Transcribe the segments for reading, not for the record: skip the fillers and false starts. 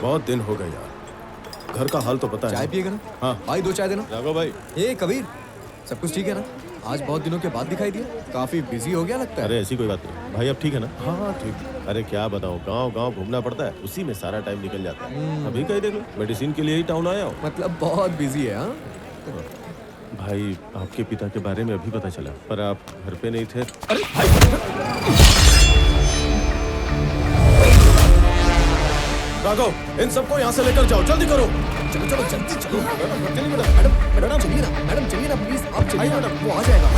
बहुत दिन हो गए यार, घर का हाल तो पता है। चाय पिएगा ना? हाँ भाई 2 चाय देना। राघव भाई। ए कबीर, सब कुछ ठीक है ना? आज बहुत दिनों के बाद दिखाई दिया, काफी बिजी हो गया लगता है। अरे ऐसी कोई बात नहीं भाई, अब ठीक है ना? हाँ हाँ ठीक। अरे क्या बताऊं, गांव गांव घूमना पड़ता है, उसी में सारा टाइम निकल जाता है। अभी कहीं देख लो, मेडिसिन के लिए ही टाउन आया हूँ। मतलब बहुत बिजी है। हाँ भाई आपके पिता के बारे में अभी पता चला, पर आप घर पे नहीं थे। अरे भाई राघव, इन सबको यहाँ से लेकर जाओ, जल्दी करो। चलो चलो जल्दी चलो। चलिए मैडम। मैडम चलिए ना, मैडम चलिए ना प्लीज, आप चलिए ना, वो आ जाएगा।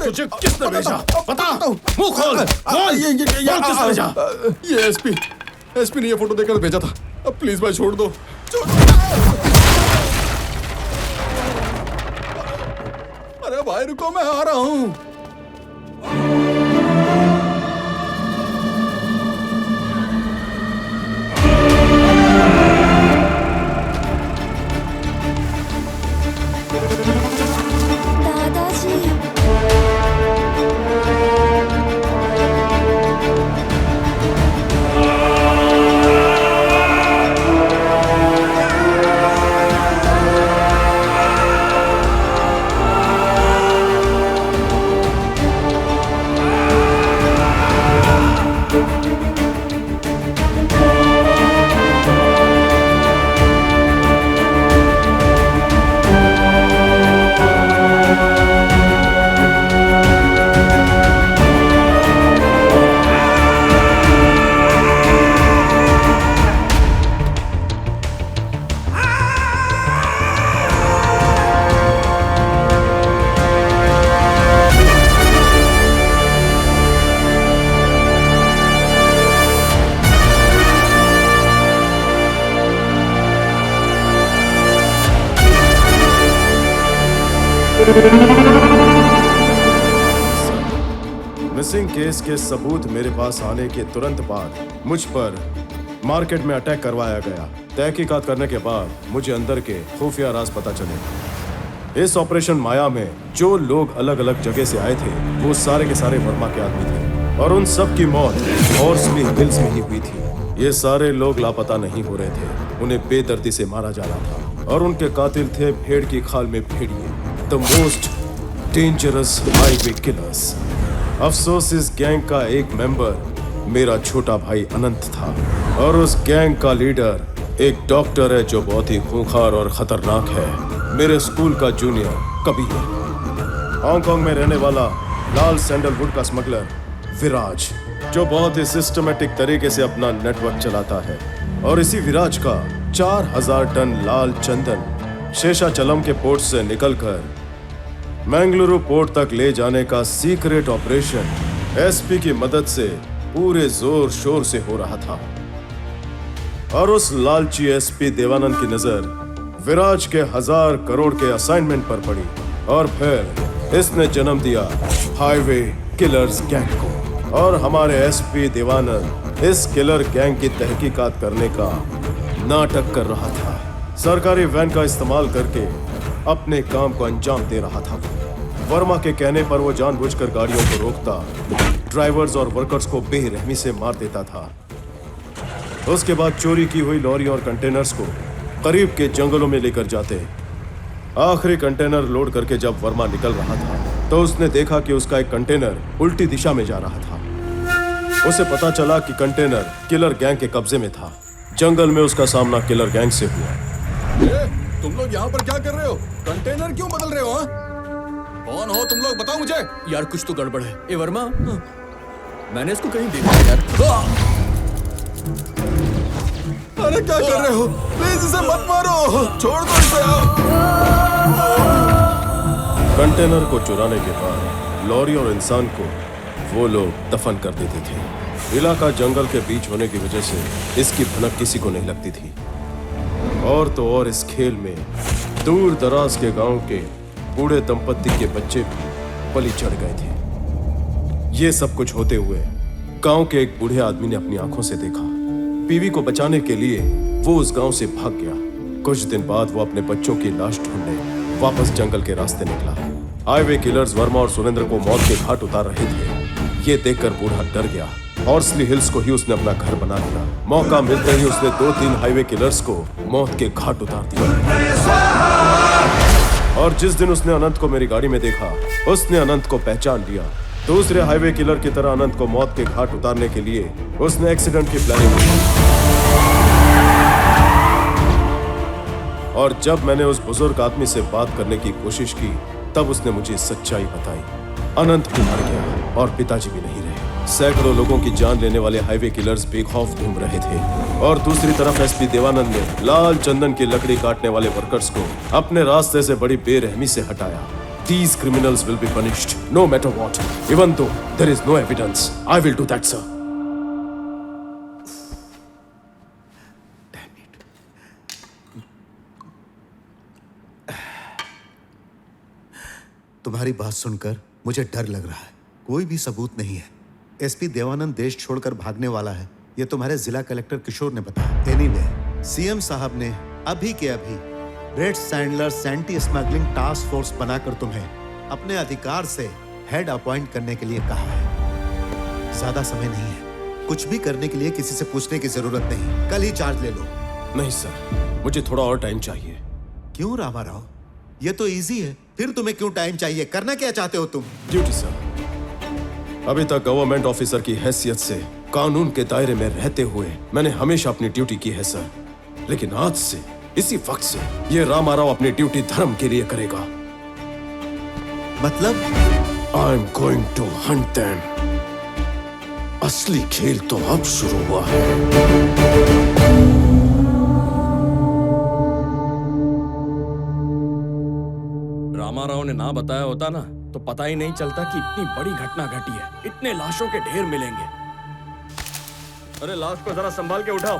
तुझे किसने भेजा? बता, मुंह खोल। बोल, ये किसने भेजा? ये एसपी ने ये फोटो देखकर भेजा था। अब प्लीज भाई छोड़ दो। अरे भाई रुको, मैं आ रहा हूँ। मिसिंग केस के सबूत मेरे पास आने के तुरंत बाद मुझ पर मार्केट में अटैक करवाया गया। तहकीकात करने के बाद मुझे अंदर के खुफिया राज पता चले। इस ऑपरेशन माया में जो लोग अलग अलग जगह से आए थे वो सारे के सारे वर्मा के आदमी थे और उन सब की मौत हॉर्सली हिल्स में ही हुई थी। ये सारे लोग लापता नहीं हो रहे थे, उन्हें बेदर्दी से मारा जा रहा था और उनके कातिल थे भेड़ की खाल में भेड़िए, the most dangerous highway killers. अफसोस इस गैंग का एक मेंबर मेरा छोटा भाई अनंत था और उस गैंग का लीडर एक डॉक्टर है जो बहुत ही खूंखार और खतरनाक है। मेरे स्कूल का जूनियर कबीर, हांगकांग में रहने वाला लाल सैंडलवुड का स्मगलर विराज, जो बहुत ही सिस्टमेटिक तरीके से अपना नेटवर्क चलाता है। और इसी विराज का 4000 टन लाल चंदन शेषाचलम के पोर्ट से निकलकर मंगलुरु पोर्ट तक ले जाने का सीक्रेट ऑपरेशन एसपी की मदद से पूरे जोर शोर से हो रहा था। और उस लालची एसपी देवानंद की नजर विराज के 1000 करोड़ के असाइनमेंट पर पड़ी और फिर इसने जन्म दिया हाईवे किलर्स गैंग को। और हमारे एसपी देवानंद इस किलर गैंग की तहकीकात करने का नाटक कर रहा था। सरकारी वैन का इस्तेमाल करके अपने काम को अंजाम दे रहा था। वर्मा के कहने पर वो जानबूझकर गाड़ियों को रोकता, ड्राइवर्स और वर्कर्स को बेरहमी से मार देता था। उसके बाद चोरी की हुई लॉरी और कंटेनर्स को करीब के जंगलों में लेकर जाते। आखिरी कंटेनर लोड करके जब वर्मा निकल रहा था तो उसने देखा कि उसका एक कंटेनर उल्टी दिशा में जा रहा था। उसे पता चला कि कंटेनर किलर गैंग के कब्जे में था। जंगल में उसका सामना किलर गैंग से हुआ। तुम लोग यहाँ पर क्या कर रहे हो? कंटेनर क्यों बदल रहे हो? कौन हो तुम लोग, बताओ मुझे। यार कुछ तो गड़बड़ है। ए वर्मा, मैंने इसको कहीं देखा यार। अरे क्या कर रहे हो? प्लीज इसे मत मारो, छोड़ दो इसे। कंटेनर को चुराने के बाद लॉरी और इंसान को वो लोग दफन कर देते थे। इलाका जंगल के बीच होने की वजह से इसकी भनक किसी को नहीं लगती थी। और तो और इस खेल में दूर दराज के गांव के बूढ़े दंपत्ति के बच्चे भी बलि चढ़ गए थे। ये सब कुछ होते हुए गांव के एक बूढ़े आदमी ने अपनी आंखों से देखा। बीवी को बचाने के लिए वो उस गांव से भाग गया। कुछ दिन बाद वो अपने बच्चों की लाश ढूंढने वापस जंगल के रास्ते निकला। हाईवे किलर्स वर्मा और सुरेंद्र को मौत के घाट उतार रहे थे। ये देखकर बूढ़ा डर गया। हॉर्सली हिल्स को ही उसने अपना घर बना लिया। मौका मिलते ही उसने 2-3 हाईवे किलर्स को मौत के घाट उतार दिया। और जिस दिन उसने अनंत को मेरी गाड़ी में देखा, उसने अनंत को पहचान लिया। दूसरे हाईवे किलर की तरह अनंत को मौत के घाट उतारने के लिए उसने एक्सीडेंट की प्लानिंग की। और जब मैंने उस बुजुर्ग आदमी से बात करने की कोशिश की तब उसने मुझे सच्चाई बताई। अनंत भी मर गया और पिताजी भी नहीं रहे। सैकड़ों लोगों की जान लेने वाले हाईवे किलर्स बेखौफ घूम रहे थे और दूसरी तरफ एसपी देवानंद ने लाल चंदन की लकड़ी काटने वाले वर्कर्स को अपने रास्ते से बड़ी बेरहमी से हटाया। These criminals will be punished, no matter what, even though there is no evidence. I will do that, sir. तुम्हारी बात सुनकर मुझे डर लग रहा है। कोई भी सबूत नहीं है। एसपी देवानंद देश छोड़कर भागने वाला है, ये तुम्हारे जिला कलेक्टर किशोर ने बताया। एनीवे, सीएम साहब ने अभी के अभी red sanders anti smuggling task force बनाकर तुम्हें अपने अधिकार से हेड अपॉइंट करने के लिए कहा है। ज्यादा समय नहीं है, कुछ भी करने के लिए किसी से पूछने की जरूरत नहीं। कल ही चार्ज ले लो। नहीं सर, मुझे थोड़ा और टाइम चाहिए। क्यों रामाराव, ये तो इजी है। फिर तुम्हें क्यों टाइम चाहिए? करना क्या चाहते हो तुम? Duty sir. अभी तक गवर्नमेंट ऑफिसर की हैसियत से कानून के दायरे में रहते हुए मैंने हमेशा अपनी ड्यूटी की है सर। लेकिन आज से, इसी वक्त से ये रामाराव अपनी ड्यूटी धर्म के लिए करेगा। मतलब? I am going to hunt them. असली खेल तो अब शुरू हुआ है। रामाराव ने ना बताया होता ना तो पता ही नहीं चलता कि इतनी बड़ी घटना घटी है। इतने लाशों के ढेर मिलेंगे। अरे लाश को जरा संभाल के उठाओ।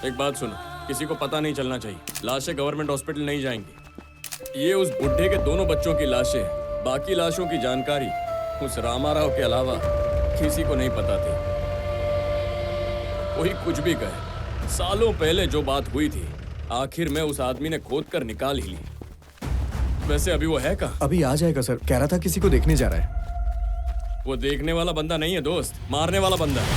एक बात सुनो, किसी को पता नहीं चलना चाहिए। लाशें गवर्नमेंट हॉस्पिटल नहीं जाएंगी। ये उस बुढ़े के दोनों बच्चों की लाशें, बाकी लाशों की जानकारी उस रामाराव के अलावा किसी को नहीं पता थी। कोई कुछ भी कहे, सालों पहले जो बात हुई थी आखिर में उस आदमी ने खोद कर निकाल ही ली। वैसे अभी वो है कहाँ? अभी आ जाएगा सर, कह रहा था किसी को देखने जा रहा है। वो देखने वाला बंदा नहीं है दोस्त, मारने वाला बंदा है।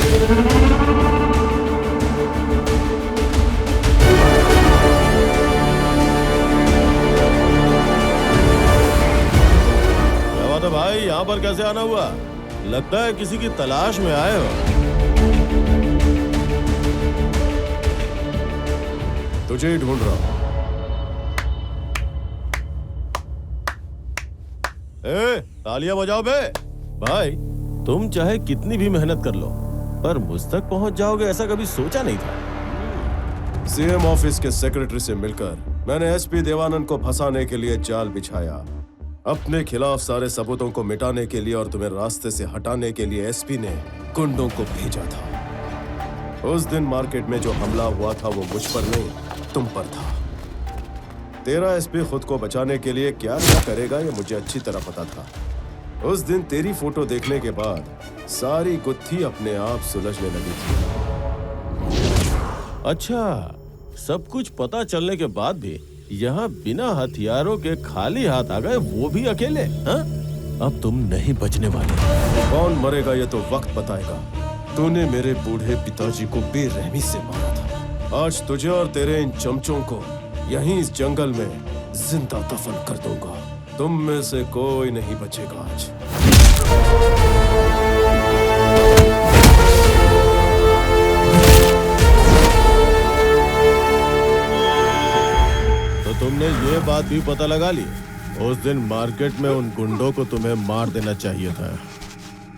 तो भाई यहाँ पर कैसे आना हुआ? लगता है किसी की तलाश में आए हो। तुझे ही ढूंढ रहा हूं। तालियां बजाओ बे। भाई तुम चाहे कितनी भी मेहनत कर लो पर मुझ तक पहुंच जाओगे ऐसा कभी सोचा नहीं था। सीएम ऑफिस के सेक्रेटरी से मिलकर मैंने एसपी देवानंद को फंसाने के लिए जाल बिछाया। अपने खिलाफ सारे सबूतों को मिटाने के लिए और तुम्हें रास्ते से हटाने के लिए एसपी ने गुंडों को भेजा था। उस दिन मार्केट में जो हमला हुआ था वो मुझ पर नहीं, तुम पर था। तेरा एसपी खुद को बचाने के लिए क्या क्या करेगा ये मुझे अच्छी तरह पता था। उस दिन तेरी फोटो देखने के बाद सारी गुत्थी अपने आप सुलझने लगी थी। अच्छा, सब कुछ पता चलने के बाद भी यहाँ बिना हथियारों के खाली हाथ आ गए, वो भी अकेले? हाँ? अब तुम नहीं बचने वाले। कौन मरेगा ये तो वक्त बताएगा। तूने मेरे बूढ़े पिताजी को बेरहमी से मारा था। आज तुझे और तेरे इन चमचों को यहीं इस जंगल में जिंदा दफन कर दूंगा। तुम में से कोई नहीं बचेगा आज। तुमने ये बात भी पता लगा ली, उस दिन मार्केट में उन गुंडों को तुम्हें मार देना चाहिए था।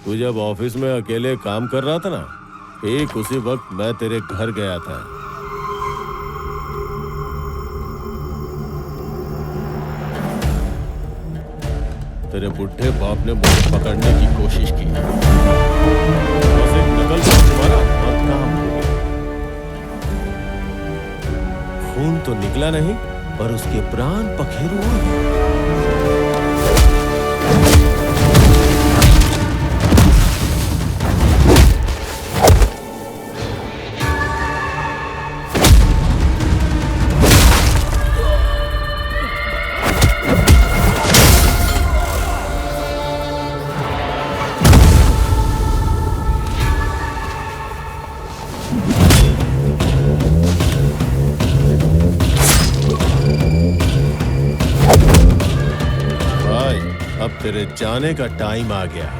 तू जब ऑफिस में अकेले काम कर रहा था ना, ठीक उसी वक्त मैं तेरे घर गया था। तेरे बुढ़े बाप ने मुझे पकड़ने की कोशिश की, बस एक नकल मारा और काम हो गया। खून तो निकला नहीं पर उसके प्राण पखेरु उड़ गए। तेरे जाने का टाइम आ गया।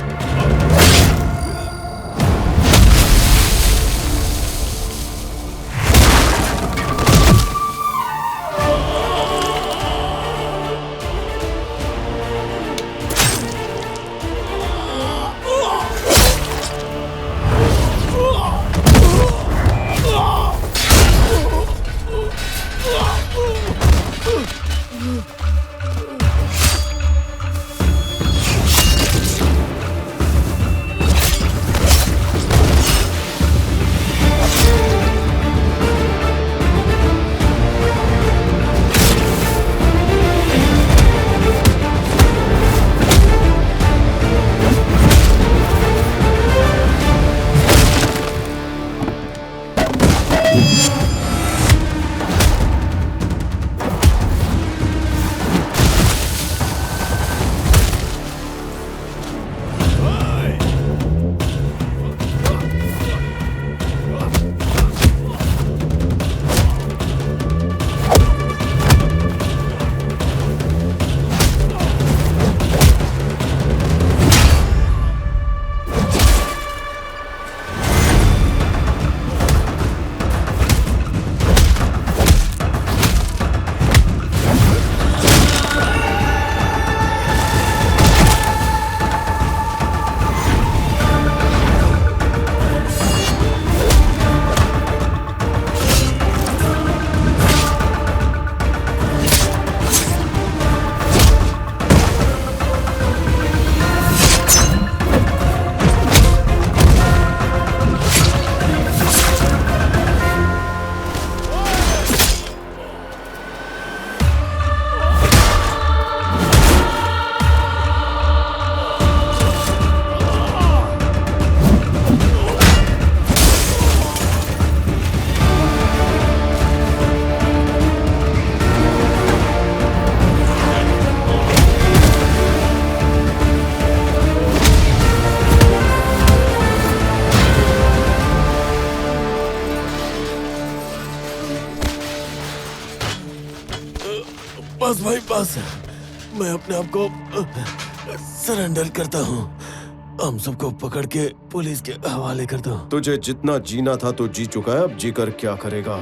बस भाई बस, मैं अपने आप को सरेंडर करता हूँ। हम सबको पकड़ के पुलिस के हवाले करता हूँ। तुझे जितना जीना था तो जी चुका है, अब जीकर क्या करेगा?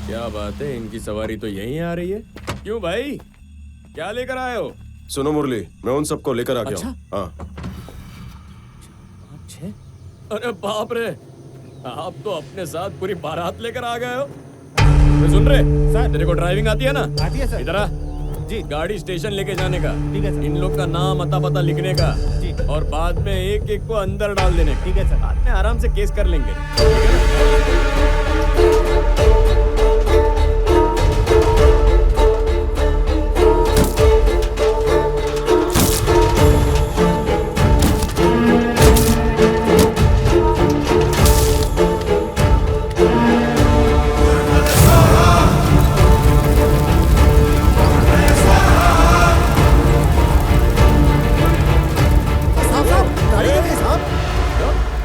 क्या बात है, इनकी सवारी तो यहीं आ रही है। क्यों भाई, क्या लेकर आए हो? सुनो मुरली, मैं उन सबको लेकर आ गया अच्छा? हूँ। हाँ, अरे बाप रे, आप तो अपने साथ पूरी बारात लेकर आ गए हो। मैं सुन रहे सर, तेरे को ड्राइविंग आती है ना? आती है सर। इधर आ। जी, गाड़ी स्टेशन लेके जाने का। ठीक है सर। इन लोग का नाम अता पता लिखने का। जी। और बाद में एक एक को अंदर डाल देने का। ठीक है सर। बाद में आराम से केस कर लेंगे। ठीक है ना?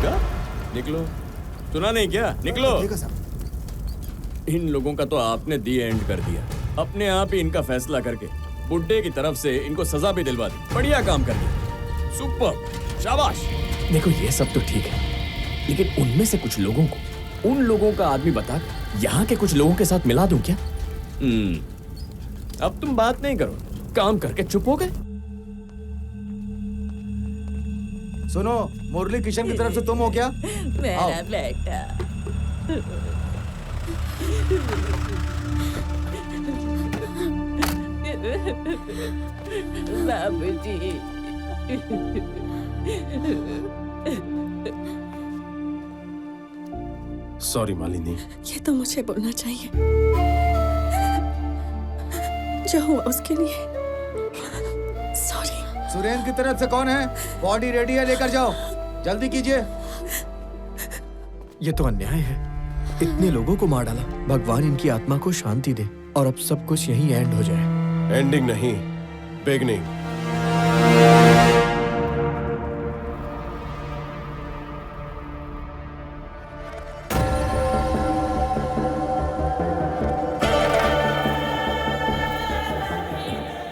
क्या? निकलो। सुना नहीं क्या? निकलो। इन लोगों का तो आपने दी एंड कर दिया। अपने आप ही इनका फैसला करके बुड्ढे की तरफ से इनको सजा भी दिलवा दी। बढ़िया काम कर दिया। सुपर, शाबाश। देखो ये सब तो ठीक है, लेकिन उनमें से कुछ लोगों को, उन लोगों का आदमी बता यहाँ के कुछ लोगों के साथ मिला दूं क्या? अब तुम बात नहीं करो, काम करके चुप हो गए। सुनो, मुरली किशन की तरफ से तुम हो क्या? मेरा बेटा। बाबूजी। सॉरी मालिनी। ये तो मुझे बोलना चाहिए। जो हुआ उसके लिए सॉरी। सुरेंद्र की तरफ से कौन है? बॉडी रेडी है, लेकर जाओ, जल्दी कीजिए। ये तो अन्याय है, इतने लोगों को मार डाला। भगवान इनकी आत्मा को शांति दे और अब सब कुछ यहीं एंड हो जाए। एंडिंग नहीं, बिगनिंग।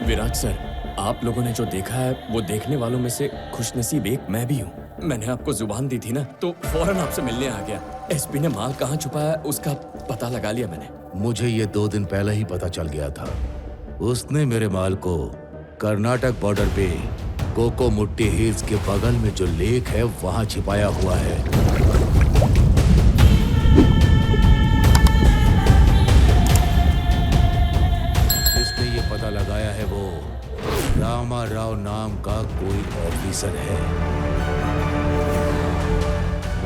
विराज सर, आप लोगों ने जो देखा है वो देखने वालों में से खुशनसीब एक मैं भी हूँ। मैंने आपको जुबान दी थी ना, तो फौरन आपसे मिलने आ गया। एसपी ने माल कहाँ छुपाया है उसका पता लगा लिया मैंने। मुझे ये 2 दिन पहले ही पता चल गया था। उसने मेरे माल को कर्नाटक बॉर्डर पे कोको मुट्टी हिल्स के बगल में जो लेक है वहां छिपाया हुआ है। जिसने ये पता लगाया है वो रामा राव नाम का कोई ऑफिसर है।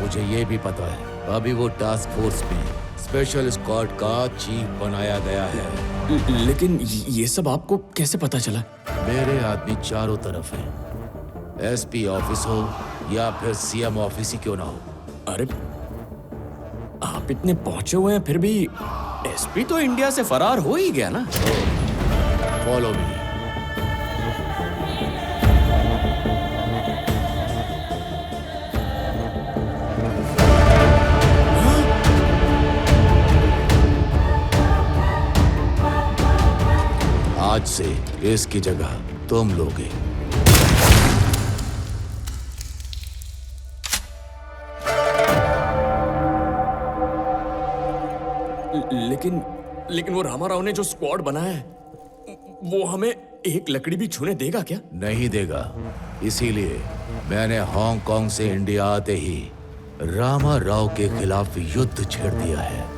मुझे ये भी पता है अभी वो टास्क फोर्स में स्पेशल स्क्वाड का चीफ बनाया गया है। लेकिन ये सब आपको कैसे पता चला? मेरे आदमी चारों तरफ हैं। एसपी ऑफिस हो या फिर सीएम ऑफिस ही क्यों ना हो। अरे आप इतने पहुंचे हुए हैं फिर भी एसपी तो इंडिया से फरार हो ही गया ना। Follow me. आज से इसकी जगह तुम लोगे। लेकिन वो रामाराव ने जो स्क्वाड बनाया है वो हमें एक लकड़ी भी छूने देगा क्या? नहीं देगा। इसीलिए मैंने हांगकांग से इंडिया आते ही रामा राव के खिलाफ युद्ध छेड़ दिया है।